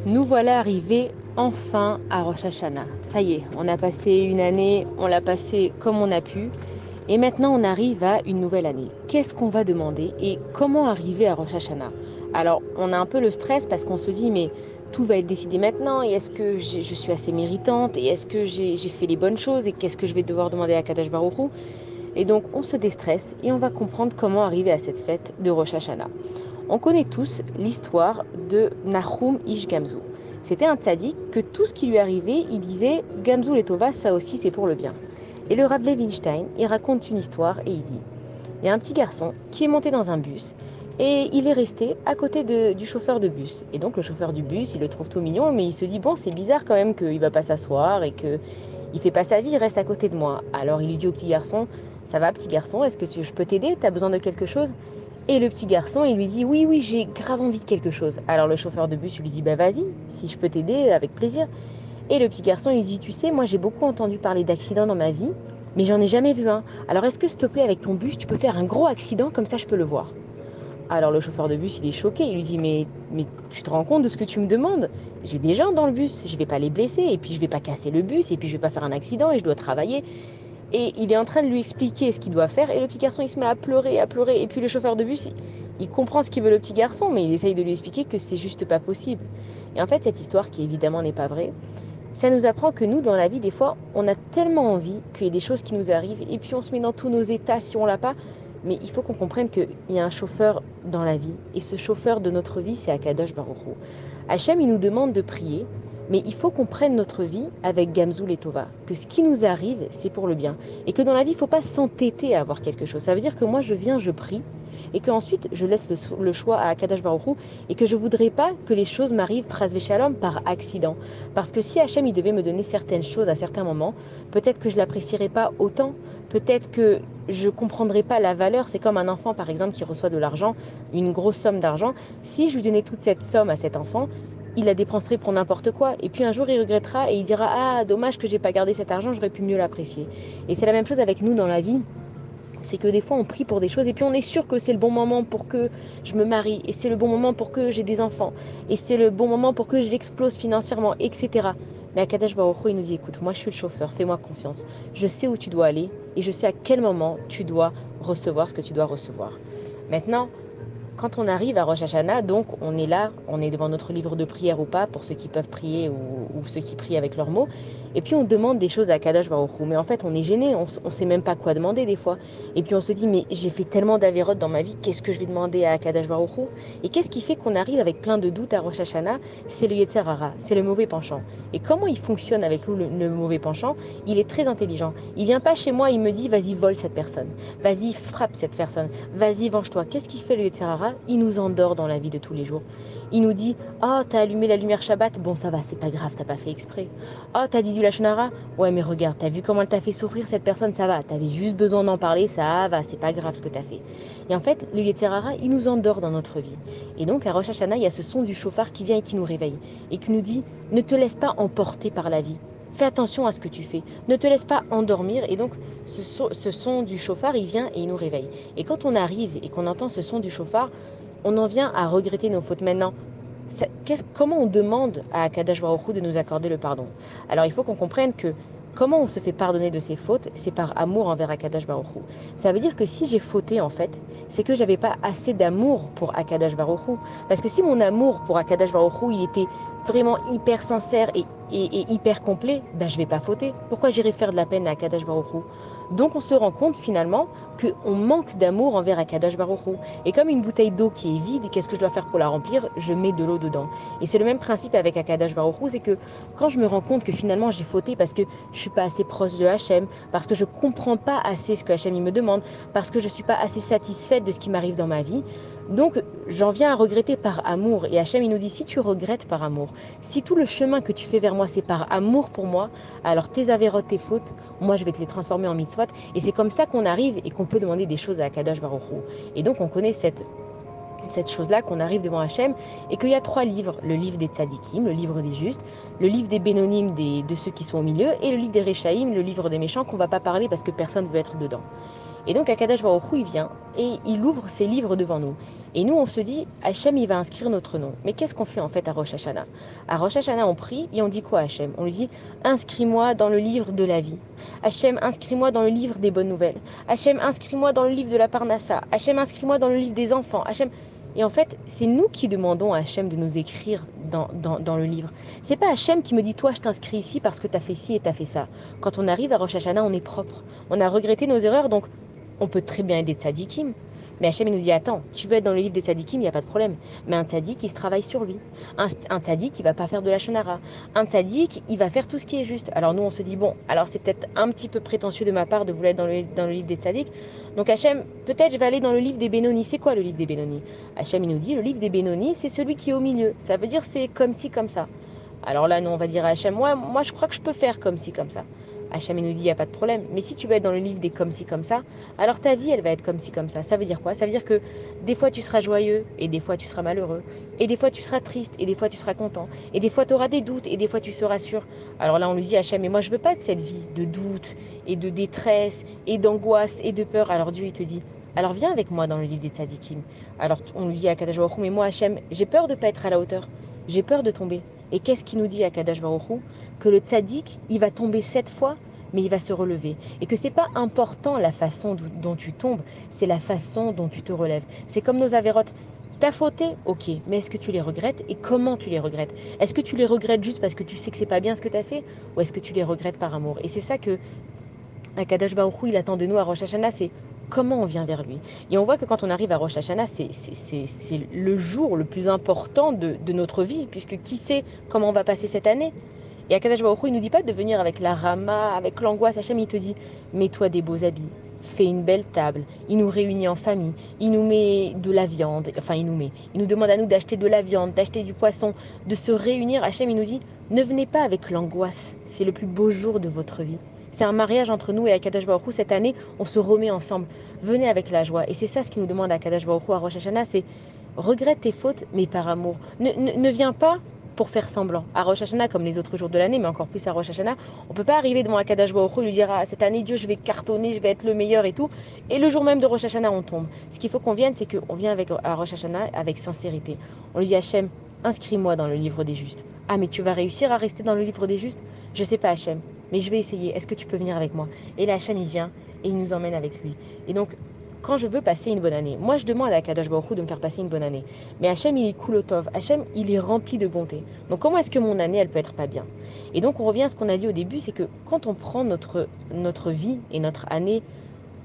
Nous voilà arrivés enfin à Rosh Hashanah. Ça y est, on a passé une année, on l'a passée comme on a pu. Et maintenant, on arrive à une nouvelle année. Qu'est-ce qu'on va demander et comment arriver à Rosh Hashanah? Alors, on a un peu le stress parce qu'on se dit, mais tout va être décidé maintenant. Et est-ce que je suis assez méritante? Et est-ce que j'ai fait les bonnes choses? Et qu'est-ce que je vais devoir demander à Kadosh Baruch Hu? Et donc, on se déstresse et on va comprendre comment arriver à cette fête de Rosh Hashanah. On connaît tous l'histoire de Nahum Ish Gamzu. C'était un tzaddik que tout ce qui lui arrivait, il disait Gamzu Letova, ça aussi c'est pour le bien. Et le Rav Levinstein, il raconte une histoire et il dit il y a un petit garçon qui est monté dans un bus et il est resté à côté du chauffeur de bus. Et donc le chauffeur du bus, il le trouve tout mignon, mais il se dit bon, c'est bizarre quand même qu'il va pas s'asseoir et que il fait pas sa vie, il reste à côté de moi. Alors il lui dit au petit garçon ça va petit garçon, est-ce que je peux t'aider? T'as besoin de quelque chose? Et le petit garçon, il lui dit oui, oui, j'ai grave envie de quelque chose. Alors le chauffeur de bus lui dit bah vas-y, si je peux t'aider, avec plaisir. Et le petit garçon, il dit tu sais, moi j'ai beaucoup entendu parler d'accidents dans ma vie, mais j'en ai jamais vu un. Alors est-ce que s'il te plaît, avec ton bus, tu peux faire un gros accident, comme ça je peux le voir? Alors le chauffeur de bus, il est choqué, il lui dit mais tu te rends compte de ce que tu me demandes? J'ai des gens dans le bus, je vais pas les blesser, et puis je vais pas casser le bus, et puis je vais pas faire un accident, et je dois travailler. Et il est en train de lui expliquer ce qu'il doit faire. Et le petit garçon, il se met à pleurer, à pleurer. Et puis le chauffeur de bus, il comprend ce qu'il veut le petit garçon, mais il essaye de lui expliquer que c'est juste pas possible. Et en fait, cette histoire, qui évidemment n'est pas vraie, ça nous apprend que nous, dans la vie, des fois, on a tellement envie qu'il y ait des choses qui nous arrivent. Et puis on se met dans tous nos états si on l'a pas. Mais il faut qu'on comprenne qu'il y a un chauffeur dans la vie. Et ce chauffeur de notre vie, c'est Akadosh Baruch Hu. Hachem, il nous demande de prier, mais il faut qu'on prenne notre vie avec Gamzoul et Tova, que ce qui nous arrive, c'est pour le bien. Et que dans la vie, il ne faut pas s'entêter à avoir quelque chose. Ça veut dire que moi, je viens, je prie, et qu'ensuite, je laisse le choix à Akadosh Baruch Hu, et que je ne voudrais pas que les choses m'arrivent, pras shalom, par accident. Parce que si Hachem, il devait me donner certaines choses à certains moments, peut-être que je ne l'apprécierais pas autant, peut-être que je ne comprendrais pas la valeur. C'est comme un enfant, par exemple, qui reçoit de l'argent, une grosse somme d'argent. Si je lui donnais toute cette somme à cet enfant, il la dépenserait pour n'importe quoi. Et puis un jour, il regrettera et il dira ah, dommage que j'ai pas gardé cet argent, j'aurais pu mieux l'apprécier. Et c'est la même chose avec nous dans la vie. C'est que des fois, on prie pour des choses et puis on est sûr que c'est le bon moment pour que je me marie, et c'est le bon moment pour que j'ai des enfants, et c'est le bon moment pour que j'explose financièrement, etc. Mais à Kadesh Baruch Hu, il nous dit écoute, moi je suis le chauffeur, fais-moi confiance. Je sais où tu dois aller et je sais à quel moment tu dois recevoir ce que tu dois recevoir. Maintenant, quand on arrive à Rosh Hashanah, donc on est là, on est devant notre livre de prière ou pas, pour ceux qui peuvent prier ou ceux qui prient avec leurs mots, et puis on demande des choses à Kadosh Baruch Hu. Mais en fait, on est gêné, on ne sait même pas quoi demander des fois. Et puis on se dit, mais j'ai fait tellement d'avérotes dans ma vie, qu'est-ce que je vais demander à Kadosh Baruch Hu? Et qu'est-ce qui fait qu'on arrive avec plein de doutes à Rosh Hashanah? C'est le Yetzer Hara, c'est le mauvais penchant. Et comment il fonctionne avec nous, le mauvais penchant? Il est très intelligent. Il vient pas chez moi, il me dit, vas-y, vole cette personne, vas-y, frappe cette personne, vas-y, venge-toi. Qu'est-ce qu'il fait le Yetzer Hara? Il nous endort dans la vie de tous les jours. Il nous dit oh, t'as allumé la lumière Shabbat? Bon, ça va, c'est pas grave, t'as pas fait exprès. Oh, t'as dit du Lachon Hara? Ouais, mais regarde, t'as vu comment elle t'a fait souffrir cette personne? Ça va, t'avais juste besoin d'en parler, ça va, c'est pas grave ce que t'as fait. Et en fait, le Yetzer Hara, il nous endort dans notre vie. Et donc, à Rosh Hashanah, il y a ce son du chauffard qui vient et qui nous réveille. Et qui nous dit ne te laisse pas emporter par la vie. Fais attention à ce que tu fais. Ne te laisse pas endormir. Et donc, ce son du chauffard, il vient et il nous réveille. Et quand on arrive et qu'on entend ce son du chauffard, on en vient à regretter nos fautes maintenant. Comment on demande à Akadosh Baruch Hu de nous accorder le pardon? Alors il faut qu'on comprenne que comment on se fait pardonner de ses fautes, c'est par amour envers Akadosh Baruch Hu. Ça veut dire que si j'ai fauté en fait, c'est que j'avais pas assez d'amour pour Akadosh Baruch Hu. Parce que si mon amour pour Akadosh Baruch Hu, il était vraiment hyper sincère et hyper complet, ben je vais pas fauter. Pourquoi j'irais faire de la peine à Akadosh Baruch Hu? Donc on se rend compte finalement qu'on manque d'amour envers Akadosh Baruch Hu. Et comme une bouteille d'eau qui est vide, qu'est-ce que je dois faire pour la remplir? Je mets de l'eau dedans. Et c'est le même principe avec Akadosh Baruch Hu, c'est que quand je me rends compte que finalement j'ai fauté parce que je suis pas assez proche de Hachem, parce que je comprends pas assez ce que Hachem il me demande, parce que je suis pas assez satisfaite de ce qui m'arrive dans ma vie, donc j'en viens à regretter par amour. Et Hachem il nous dit si tu regrettes par amour, si tout le chemin que tu fais vers moi c'est par amour pour moi, alors tes avérotes, tes fautes, moi je vais te les transformer en mitzvot. Et c'est comme ça qu'on arrive et qu'on peut demander des choses à Akadosh Baruch Hu. Et donc on connaît cette chose-là, qu'on arrive devant Hachem, et qu'il y a 3 livres, le livre des tzadikim, le livre des justes, le livre des bénonim, de ceux qui sont au milieu, et le livre des rechaïm, le livre des méchants, qu'on ne va pas parler parce que personne ne veut être dedans. Et donc Akadosh Baruch Hu, il vient et il ouvre ses livres devant nous. Et nous, on se dit, Hachem, il va inscrire notre nom. Mais qu'est-ce qu'on fait en fait à Rosh Hashanah? À Rosh Hashanah, on prie et on dit quoi à Hachem? On lui dit, inscris-moi dans le livre de la vie. Hachem, inscris-moi dans le livre des bonnes nouvelles. Hachem, inscris-moi dans le livre de la Parnassa. Hachem, inscris-moi dans le livre des enfants. Hachem. Et en fait, c'est nous qui demandons à Hachem de nous écrire dans le livre. C'est pas Hachem qui me dit, toi, je t'inscris ici parce que tu as fait ci et tu as fait ça. Quand on arrive à Rosh Hashanah, on est propre. On a regretté nos erreurs, donc on peut très bien être des tzadikim. Mais Hachem, il nous dit, attends, tu veux être dans le livre des tzadikim, il n'y a pas de problème. Mais un tzadik, il se travaille sur lui. Un tzadik, il va pas faire de la shonara. Un tzadik, il va faire tout ce qui est juste. Alors nous, on se dit, bon, alors c'est peut-être un petit peu prétentieux de ma part de vouloir être dans le livre des tzadiks. Donc Hachem, peut-être je vais aller dans le livre des Benoni. C'est quoi le livre des Benoni? Hachem, il nous dit, le livre des Benoni, c'est celui qui est au milieu. Ça veut dire c'est comme ci, comme ça. Alors là, nous, on va dire à Hachem, moi, je crois que je peux faire comme ci, comme ça. Hachem, il nous dit, il n'y a pas de problème. Mais si tu veux être dans le livre des comme ci, comme ça, alors ta vie, elle va être comme ci, comme ça. Ça veut dire quoi? Ça veut dire que des fois, tu seras joyeux, et des fois, tu seras malheureux. Et des fois, tu seras triste, et des fois, tu seras content. Et des fois, tu auras des doutes, et des fois, tu seras sûr. Alors là, on lui dit, Hachem, mais moi, je veux pas de cette vie de doute, et de détresse, et d'angoisse, et de peur. Alors Dieu, il te dit, alors viens avec moi dans le livre des tzadikim. Alors on lui dit à Kadosh Baruch Hu, mais moi, Hachem, j'ai peur de ne pas être à la hauteur. J'ai peur de tomber. Et qu'est-ce qu'il nous dit à Kadosh Baruch Hu? Que le tzaddik, il va tomber 7 fois, mais il va se relever. Et que c'est pas important la façon dont tu tombes, c'est la façon dont tu te relèves. C'est comme nos avérotes. T'as fauté, ok, mais est-ce que tu les regrettes et comment tu les regrettes? Est-ce que tu les regrettes juste parce que tu sais que c'est pas bien ce que tu as fait ou est-ce que tu les regrettes par amour? Et c'est ça que Akadosh Baruch Hu, il attend de nous à Rosh Hashanah, c'est comment on vient vers lui. Et on voit que quand on arrive à Rosh Hashanah, c'est le jour le plus important de notre vie, puisque qui sait comment on va passer cette année? Et Akadosh Baruch Hu, il ne nous dit pas de venir avec la rama, avec l'angoisse. Hachem, il te dit, mets-toi des beaux habits, fais une belle table. Il nous réunit en famille, il nous met de la viande, enfin il nous demande à nous d'acheter de la viande, d'acheter du poisson, de se réunir. Hachem, il nous dit, ne venez pas avec l'angoisse, c'est le plus beau jour de votre vie. C'est un mariage entre nous et Akadosh Baruch Hu. Cette année, on se remet ensemble. Venez avec la joie. Et c'est ça ce qu'il nous demande à Akadosh Baruch Hu à Rosh Hashanah, c'est regrette tes fautes, mais par amour. Ne viens pas pour faire semblant. À Rosh Hashanah, comme les autres jours de l'année, mais encore plus à Rosh Hashanah, on ne peut pas arriver devant Akadosh Baruch Hu et lui dire ah, cette année, Dieu, je vais cartonner, je vais être le meilleur et tout. Et le jour même de Rosh Hashanah, on tombe. Ce qu'il faut qu'on vienne, c'est qu'on vient à Rosh Hashanah avec sincérité. On lui dit Hachem, inscris-moi dans le livre des justes. Ah, mais tu vas réussir à rester dans le livre des justes? Je sais pas, Hachem, mais je vais essayer. Est-ce que tu peux venir avec moi? Et là, Hachem, il vient et il nous emmène avec lui. Et donc, quand je veux passer une bonne année, moi je demande à Kadosh Baruch Hu de me faire passer une bonne année. Mais Hachem, il est kulotov. Hachem, il est rempli de bonté. Donc comment est-ce que mon année, elle peut être pas bien? Et donc on revient à ce qu'on a dit au début, c'est que quand on prend notre vie et notre année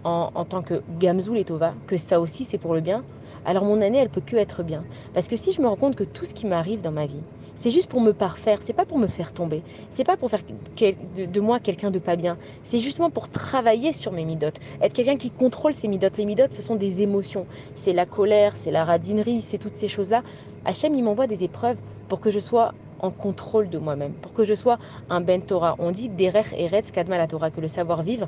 en tant que Gamzoul et Tova, que ça aussi c'est pour le bien, alors mon année, elle peut que être bien. Parce que si je me rends compte que tout ce qui m'arrive dans ma vie, c'est juste pour me parfaire, c'est pas pour me faire tomber, c'est pas pour faire de moi quelqu'un de pas bien, c'est justement pour travailler sur mes midotes, être quelqu'un qui contrôle ses midotes. Les midotes, ce sont des émotions, c'est la colère, c'est la radinerie, c'est toutes ces choses-là. Hachem, il m'envoie des épreuves pour que je sois en contrôle de moi-même, pour que je sois un ben Torah. On dit derech eretz kadma la Torah, que le savoir-vivre,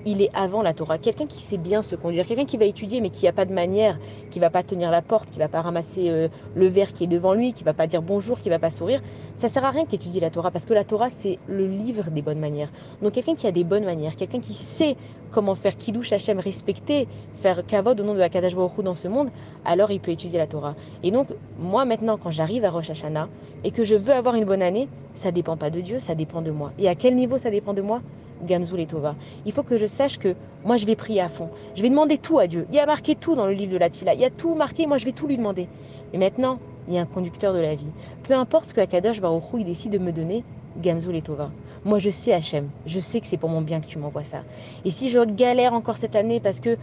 il est avant la Torah. Quelqu'un qui sait bien se conduire, quelqu'un qui va étudier mais qui n'a pas de manière, qui va pas tenir la porte, qui va pas ramasser le verre qui est devant lui, qui va pas dire bonjour, qui va pas sourire, ça sert à rien qu'étudier la Torah parce que la Torah c'est le livre des bonnes manières. Donc quelqu'un qui a des bonnes manières, quelqu'un qui sait comment faire Kiddush Hashem, respecter, faire kavod au nom de la Kadash Baruch Hu dans ce monde, alors il peut étudier la Torah. Et donc moi maintenant quand j'arrive à Rosh Hashanah et que je veux avoir une bonne année, ça dépend pas de Dieu, ça dépend de moi. Et à quel niveau ça dépend de moi? Gamzoul et Tova. Il faut que je sache que moi je vais prier à fond. Je vais demander tout à Dieu. Il y a marqué tout dans le livre de la Tfila. Il y a tout marqué, moi je vais tout lui demander. Mais maintenant, il y a un conducteur de la vie. Peu importe ce que Akadosh Baruch Hu il décide de me donner, Gamzoul et Tova. Moi je sais Hachem, je sais que c'est pour mon bien que tu m'envoies ça. Et si je galère encore cette année parce que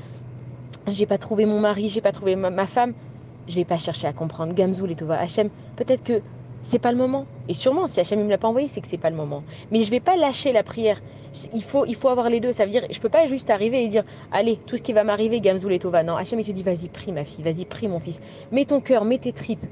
j'ai pas trouvé mon mari, j'ai pas trouvé ma femme, je vais pas chercher à comprendre. Gamzoul et Tova. Hachem, peut-être que c'est pas le moment. Et sûrement, si Hachem ne me l'a pas envoyé, c'est que c'est pas le moment. Mais je vais pas lâcher la prière. Il faut avoir les deux. Ça veut dire, je peux pas juste arriver et dire, allez, tout ce qui va m'arriver, Gamzoul et Tova. Non, Hachem, il te dit, vas-y, prie ma fille, vas-y, prie mon fils. Mets ton cœur, mets tes tripes.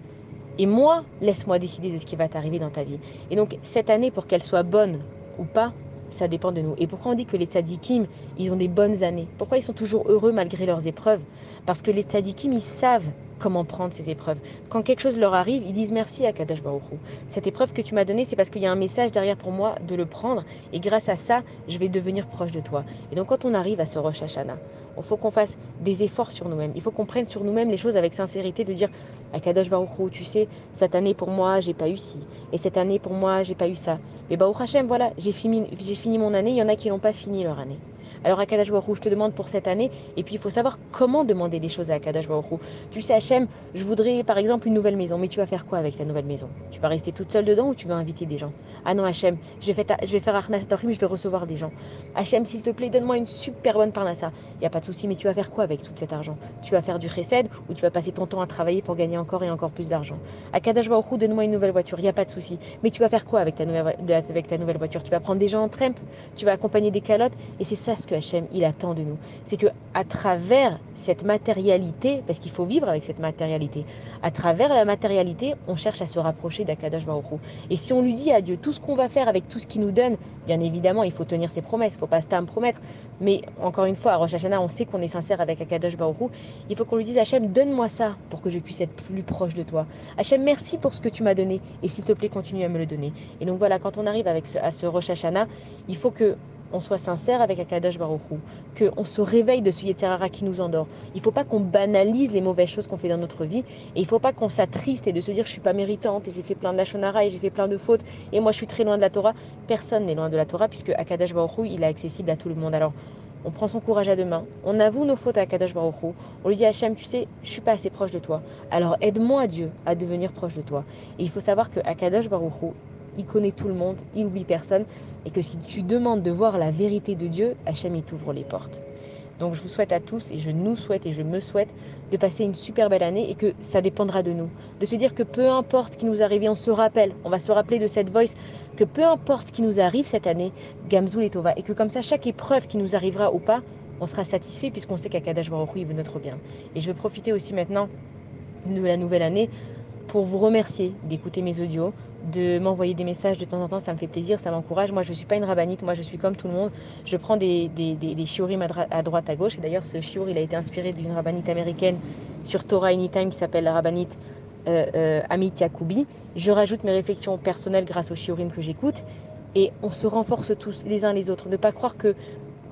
Et moi, laisse-moi décider de ce qui va t'arriver dans ta vie. Et donc, cette année, pour qu'elle soit bonne ou pas, ça dépend de nous. Et pourquoi on dit que les tzadikim, ils ont des bonnes années? Pourquoi ils sont toujours heureux malgré leurs épreuves? Parce que les tzadikim, ils savent comment prendre ces épreuves. Quand quelque chose leur arrive, ils disent merci à Kadosh Baruch Hu. Cette épreuve que tu m'as donnée, c'est parce qu'il y a un message derrière pour moi de le prendre. Et grâce à ça, je vais devenir proche de toi. Et donc, quand on arrive à ce Rosh Hashanah, Il faut qu'on fasse des efforts sur nous-mêmes. Il faut qu'on prenne sur nous-mêmes les choses avec sincérité, de dire Akadosh Baruch Hu, tu sais, cette année pour moi, j'ai pas eu ci. Et cette année pour moi, j'ai pas eu ça. Mais Baruch Hashem, voilà, j'ai fini mon année. Il y en a qui n'ont pas fini leur année. Alors Akadosh Baruch Hu, je te demande pour cette année. Et puis il faut savoir comment demander les choses à Akadosh Baruch Hu. Tu sais, Hachem, je voudrais par exemple une nouvelle maison. Mais tu vas faire quoi avec ta nouvelle maison? Tu vas rester toute seule dedans ou tu vas inviter des gens? Ah non, Hachem, je vais faire Arnas Torim, je vais recevoir des gens. Hachem, s'il te plaît, donne-moi une super bonne parnassa. Il n'y a pas de souci, mais tu vas faire quoi avec tout cet argent? Tu vas faire du chesed ou tu vas passer ton temps à travailler pour gagner encore et encore plus d'argent? Akadosh Baruch Hu, donne-moi une nouvelle voiture. Il n'y a pas de souci. Mais tu vas faire quoi avec ta nouvelle voiture? Tu vas prendre des gens en trempe? Tu vas accompagner des calottes? Et c'est ça ce que Hachem, il attend de nous. C'est que à travers cette matérialité, parce qu'il faut vivre avec cette matérialité, à travers la matérialité, on cherche à se rapprocher d'Akadosh Baruch Hu. Et si on lui dit à Dieu tout ce qu'on va faire avec tout ce qu'il nous donne, bien évidemment, il faut tenir ses promesses, il ne faut pas se promettre. Mais encore une fois, à Rosh Hashanah, on sait qu'on est sincère avec Akadosh Baruch Hu. Il faut qu'on lui dise Hachem, donne-moi ça pour que je puisse être plus proche de toi. Hachem, merci pour ce que tu m'as donné et s'il te plaît, continue à me le donner. Et donc voilà, quand on arrive à ce Rosh Hashanah, il faut que on soit sincère avec Akadosh Baruch Hu, qu'on se réveille de ce Yetzer Hara qui nous endort. Il ne faut pas qu'on banalise les mauvaises choses qu'on fait dans notre vie et il ne faut pas qu'on s'attriste et de se dire je ne suis pas méritante et j'ai fait plein de lachonara et j'ai fait plein de fautes et moi je suis très loin de la Torah. Personne n'est loin de la Torah puisque Akadosh Baruch Hu, il est accessible à tout le monde. Alors on prend son courage à deux mains, on avoue nos fautes à Akadosh Baruch Hu, on lui dit Hachem, tu sais, je ne suis pas assez proche de toi. Alors aide-moi Dieu à devenir proche de toi. Et il faut savoir que Akadosh Baruch Hu, il connaît tout le monde, il oublie personne et que si tu demandes de voir la vérité de Dieu, Hachem il t'ouvre les portes. Donc je vous souhaite à tous et je nous souhaite et je me souhaite de passer une super belle année et que ça dépendra de nous. De se dire que peu importe ce qui nous arrive, on se rappelle, on va se rappeler de cette voice, que peu importe ce qui nous arrive cette année, Gamzoul et Tova, et que comme ça, chaque épreuve qui nous arrivera ou pas, on sera satisfait puisqu'on sait qu'Akadash Baruch Hu, il veut notre bien. Et je veux profiter aussi maintenant de la nouvelle année pour vous remercier d'écouter mes audios, de m'envoyer des messages de temps en temps, ça me fait plaisir, ça m'encourage. Moi, je ne suis pas une rabbinite, moi, je suis comme tout le monde. Je prends des shiurim à droite, à gauche. Et d'ailleurs, ce shiur, il a été inspiré d'une rabbinite américaine sur Torah Anytime qui s'appelle la rabbinite Amit Yacoubi. Je rajoute mes réflexions personnelles grâce aux shiurim que j'écoute. Et on se renforce tous les uns les autres. Ne pas croire que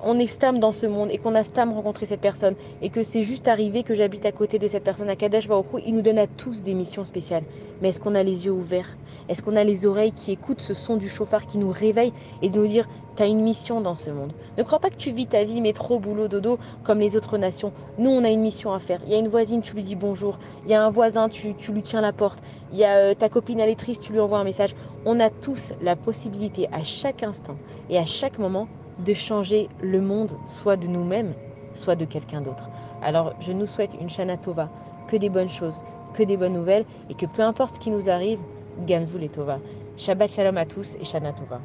on est stam dans ce monde et qu'on a stam rencontré cette personne et que c'est juste arrivé que j'habite à côté de cette personne à Kadesh Baruch Hu, il nous donne à tous des missions spéciales. Mais est-ce qu'on a les yeux ouverts? Est-ce qu'on a les oreilles qui écoutent ce son du chauffard qui nous réveille et de nous dire t'as une mission dans ce monde? Ne crois pas que tu vis ta vie métro, boulot, dodo comme les autres nations. Nous, on a une mission à faire. Il y a une voisine, tu lui dis bonjour. Il y a un voisin, tu lui tiens la porte. Il y a ta copine, elle est triste, tu lui envoies un message. On a tous la possibilité à chaque instant et à chaque moment de changer le monde, soit de nous-mêmes, soit de quelqu'un d'autre. Alors, je nous souhaite une Shana Tova, que des bonnes choses, que des bonnes nouvelles, et que peu importe ce qui nous arrive, Gamzoul et Tova. Shabbat Shalom à tous et Shana Tova.